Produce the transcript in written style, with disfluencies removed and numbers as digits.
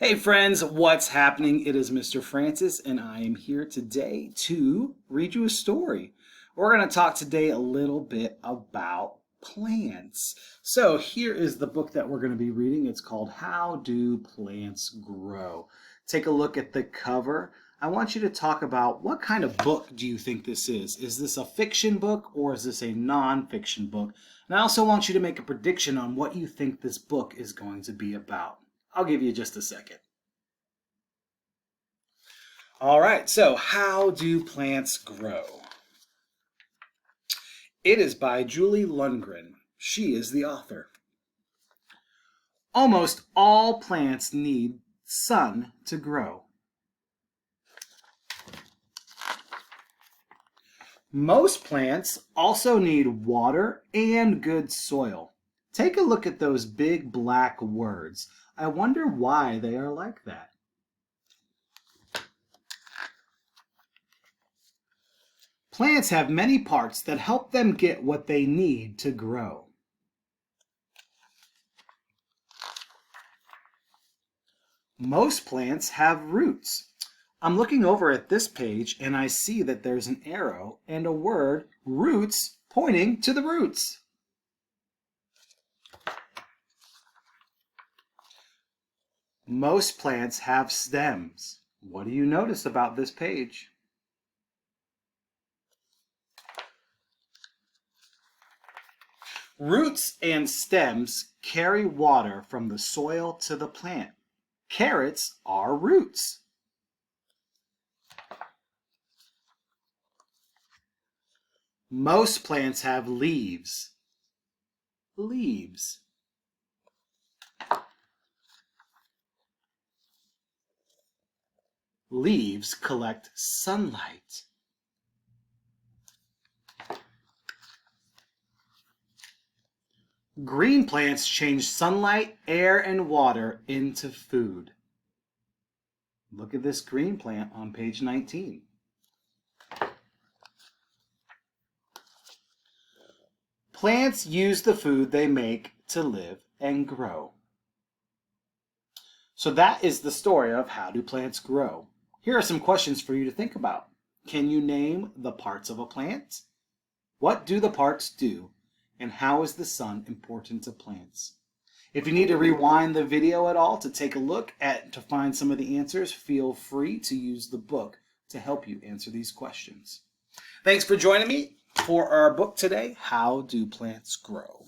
Hey friends, what's happening? It is Mr. Francis, and I am here today to read you a story. We're going to talk today a little bit about plants. So, here is the book that we're going to be reading. It's called How Do Plants Grow? Take a look at the cover. I want you to talk about what kind of book do you think this is? Is this a fiction book or is this a non-fiction book? And I also want you to make a prediction on what you think this book is going to be about. I'll give you just a second. All right, so how do plants grow? It is by Julie Lundgren. She is the author. Almost all plants need sun to grow. Most plants also need water and good soil. Take a look at those big black words. I wonder why they are like that. Plants have many parts that help them get what they need to grow. Most plants have roots. I'm looking over at this page and I see that there's an arrow and a word, roots, pointing to the roots. Most plants have stems. What do you notice about this page? Roots and stems carry water from the soil to the plant. Carrots are roots. Most plants have leaves. Leaves. Leaves collect sunlight. Green plants change sunlight, air, and water into food. Look at this green plant on page 19. Plants use the food they make to live and grow. So that is the story of How Do Plants Grow? Here are some questions for you to think about. Can you name the parts of a plant? What do the parts do? And how is the sun important to plants? If you need to rewind the video at all to take a look at to find some of the answers, feel free to use the book to help you answer these questions. Thanks for joining me for our book today, How Do Plants Grow?